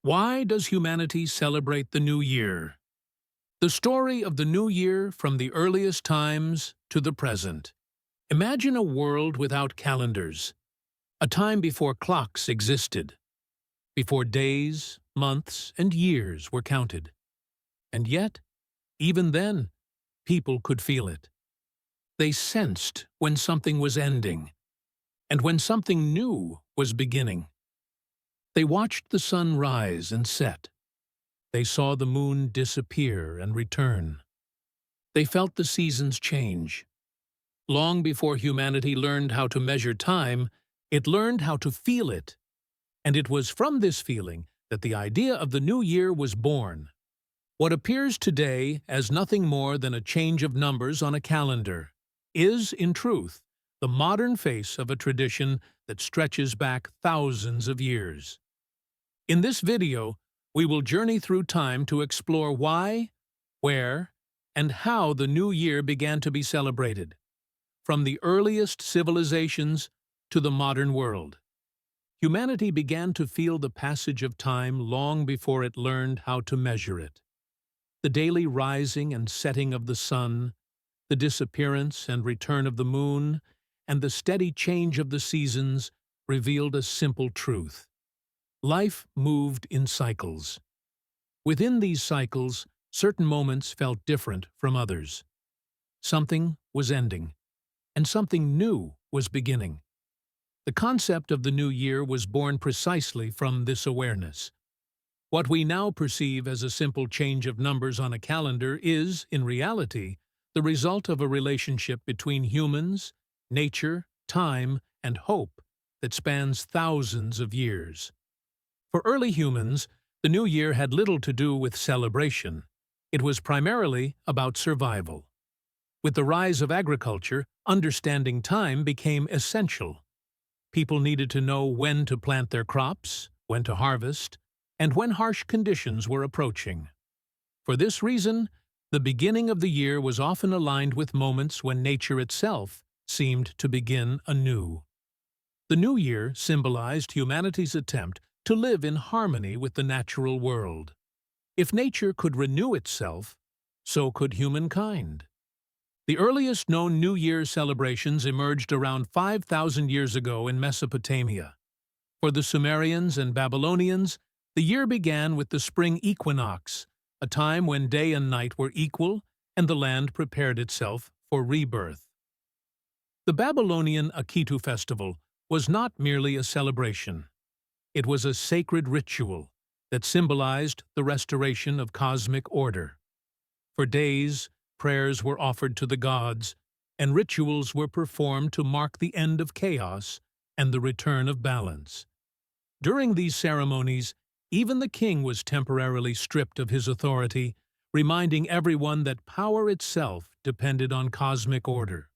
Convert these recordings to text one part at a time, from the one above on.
Why does humanity celebrate the New Year? The story of the New Year from the earliest times to the present. Imagine a world without calendars, a time before clocks existed, before days, months, and years were counted. And yet, even then, people could feel it. They sensed when something was ending, and when something new was beginning. They watched the sun rise and set. They saw the moon disappear and return. They felt the seasons change. Long before humanity learned how to measure time, it learned how to feel it. And it was from this feeling that the idea of the new year was born. What appears today as nothing more than a change of numbers on a calendar is, in truth, the modern face of a tradition that stretches back thousands of years. In this video, we will journey through time to explore why, where, and how the new year began to be celebrated, from the earliest civilizations to the modern world. Humanity began to feel the passage of time long before it learned how to measure it. The daily rising and setting of the sun, the disappearance and return of the moon, and the steady change of the seasons revealed a simple truth. Life moved in cycles. Within these cycles, certain moments felt different from others. Something was ending, and something new was beginning. The concept of the new year was born precisely from this awareness. What we now perceive as a simple change of numbers on a calendar is, in reality, the result of a relationship between humans, nature, time, and hope that spans thousands of years. For early humans, the new year had little to do with celebration. It was primarily about survival. With the rise of agriculture, understanding time became essential. People needed to know when to plant their crops, when to harvest, and when harsh conditions were approaching. For this reason, the beginning of the year was often aligned with moments when nature itself seemed to begin anew. The new year symbolized humanity's attempt to live in harmony with the natural world. If nature could renew itself, so could humankind. The earliest known New Year celebrations emerged around 5,000 years ago in Mesopotamia. For the Sumerians and Babylonians, the year began with the spring equinox, a time when day and night were equal and the land prepared itself for rebirth. The Babylonian Akitu festival was not merely a celebration. It was a sacred ritual that symbolized the restoration of cosmic order. For days, prayers were offered to the gods, and rituals were performed to mark the end of chaos and the return of balance. During these ceremonies, even the king was temporarily stripped of his authority, reminding everyone that power itself depended on cosmic order.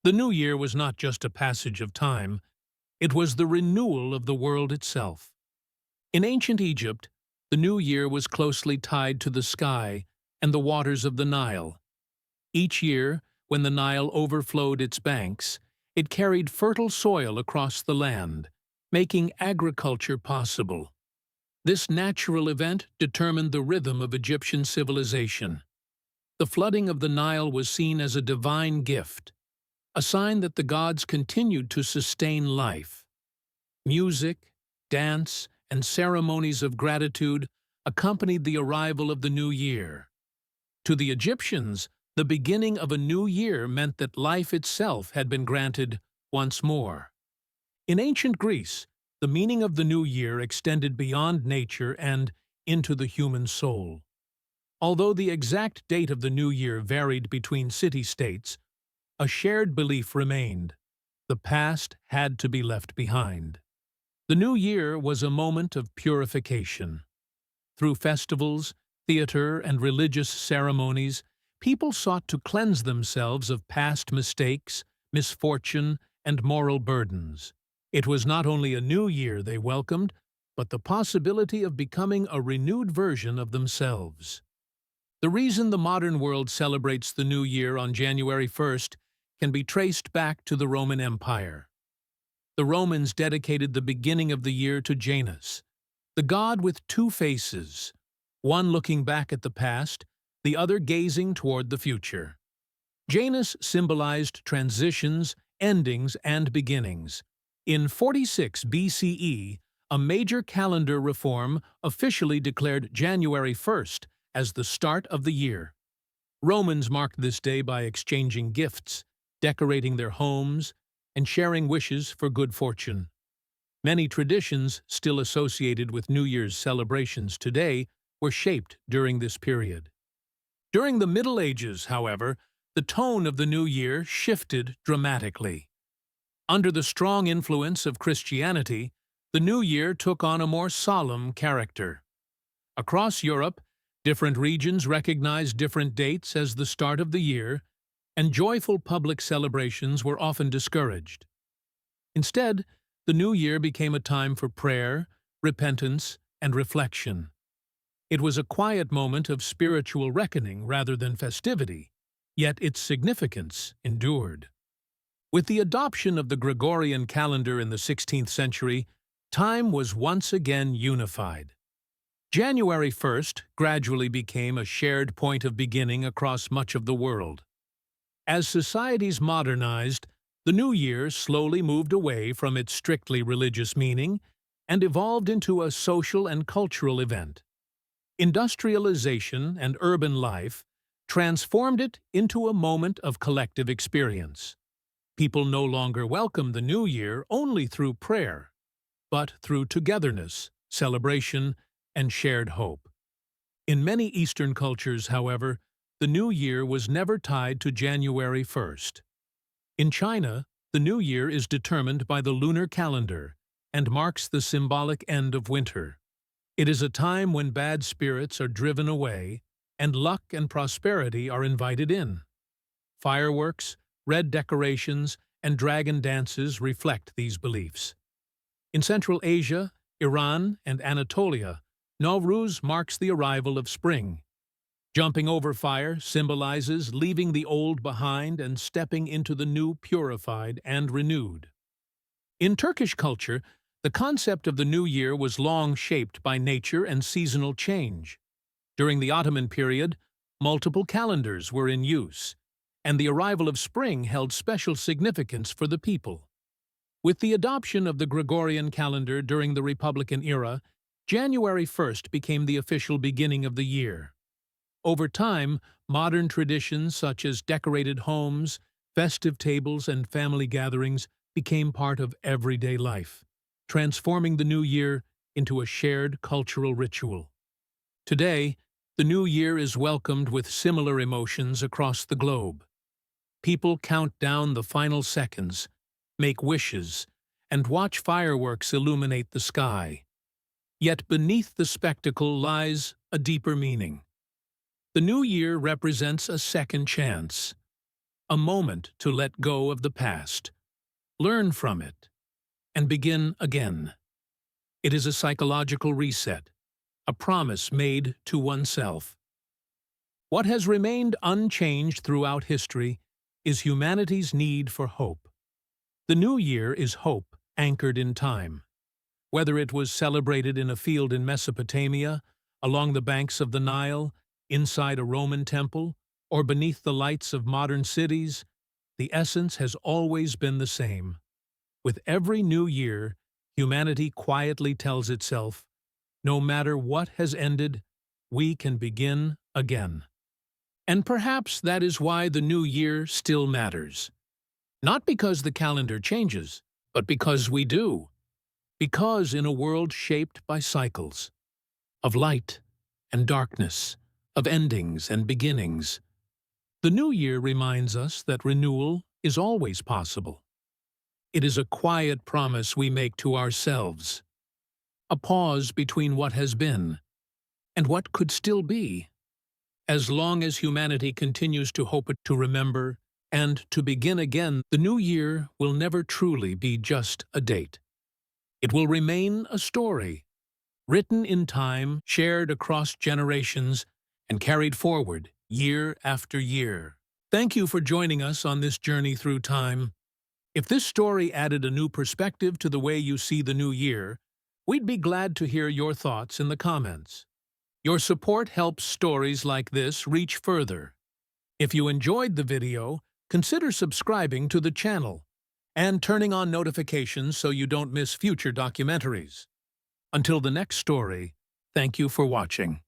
The new year was not just a passage of time, it was the renewal of the world itself. In ancient Egypt, the new year was closely tied to the sky and the waters of the Nile. Each year, when the Nile overflowed its banks, it carried fertile soil across the land, making agriculture possible. This natural event determined the rhythm of Egyptian civilization. The flooding of the Nile was seen as a divine gift, a sign that the gods continued to sustain life. Music, dance, and ceremonies of gratitude accompanied the arrival of the new year. To the Egyptians, the beginning of a new year meant that life itself had been granted once more. In ancient Greece, the meaning of the new year extended beyond nature and into the human soul. Although the exact date of the new year varied between city-states, a shared belief remained: the past had to be left behind. The new year was a moment of purification. Through festivals, theater, and religious ceremonies, people sought to cleanse themselves of past mistakes, misfortune, and moral burdens. It was not only a new year they welcomed, but the possibility of becoming a renewed version of themselves. The reason the modern world celebrates the new year on January 1st can be traced back to the Roman Empire. The Romans dedicated the beginning of the year to Janus, the god with two faces, one looking back at the past, the other gazing toward the future. Janus symbolized transitions, endings, and beginnings. In 46 BCE, a major calendar reform officially declared January 1st as the start of the year. Romans marked this day by exchanging gifts, decorating their homes, and sharing wishes for good fortune. Many traditions still associated with New Year's celebrations today were shaped during this period. During the Middle Ages, however, the tone of the new year shifted dramatically. Under the strong influence of Christianity, the new year took on a more solemn character. Across Europe, different regions recognized different dates as the start of the year, and joyful public celebrations were often discouraged. Instead, the new year became a time for prayer, repentance, and reflection. It was a quiet moment of spiritual reckoning rather than festivity, yet its significance endured. With the adoption of the Gregorian calendar in the 16th century, time was once again unified. January 1st gradually became a shared point of beginning across much of the world. As societies modernized, the new year slowly moved away from its strictly religious meaning and evolved into a social and cultural event. Industrialization and urban life transformed it into a moment of collective experience. People no longer welcome the new year only through prayer, but through togetherness, celebration, and shared hope. In many Eastern cultures, however, the new year was never tied to January 1st. In China, the new year is determined by the lunar calendar and marks the symbolic end of winter. It is a time when bad spirits are driven away and luck and prosperity are invited in. Fireworks, red decorations, and dragon dances reflect these beliefs. In Central Asia, Iran, and Anatolia, Nowruz marks the arrival of spring. Jumping over fire symbolizes leaving the old behind and stepping into the new purified and renewed. In Turkish culture, the concept of the new year was long shaped by nature and seasonal change. During the Ottoman period, multiple calendars were in use, and the arrival of spring held special significance for the people. With the adoption of the Gregorian calendar during the Republican era, January 1st became the official beginning of the year. Over time, modern traditions such as decorated homes, festive tables, and family gatherings became part of everyday life, transforming the new year into a shared cultural ritual. Today, the new year is welcomed with similar emotions across the globe. People count down the final seconds, make wishes, and watch fireworks illuminate the sky. Yet beneath the spectacle lies a deeper meaning. The new year represents a second chance, a moment to let go of the past, learn from it, and begin again. It is a psychological reset, a promise made to oneself. What has remained unchanged throughout history is humanity's need for hope. The new year is hope anchored in time. Whether it was celebrated in a field in Mesopotamia, along the banks of the Nile, inside a Roman temple, or beneath the lights of modern cities, the essence has always been the same. With every new year, humanity quietly tells itself, no matter what has ended, we can begin again. And perhaps that is why the new year still matters. Not because the calendar changes, but because we do. Because in a world shaped by cycles, of light and darkness, of endings and beginnings, the new year reminds us that renewal is always possible. It is a quiet promise we make to ourselves, a pause between what has been and what could still be. As long as humanity continues to hope to remember and to begin again, the new year will never truly be just a date. It will remain a story, written in time, shared across generations, and carried forward year after year. Thank you for joining us on this journey through time. If this story added a new perspective to the way you see the new year, We'd be glad to hear your thoughts in the comments. Your support helps stories like this reach further. If you enjoyed the video, consider subscribing to the channel and turning on notifications so you don't miss future documentaries. Until the next story, thank you for watching.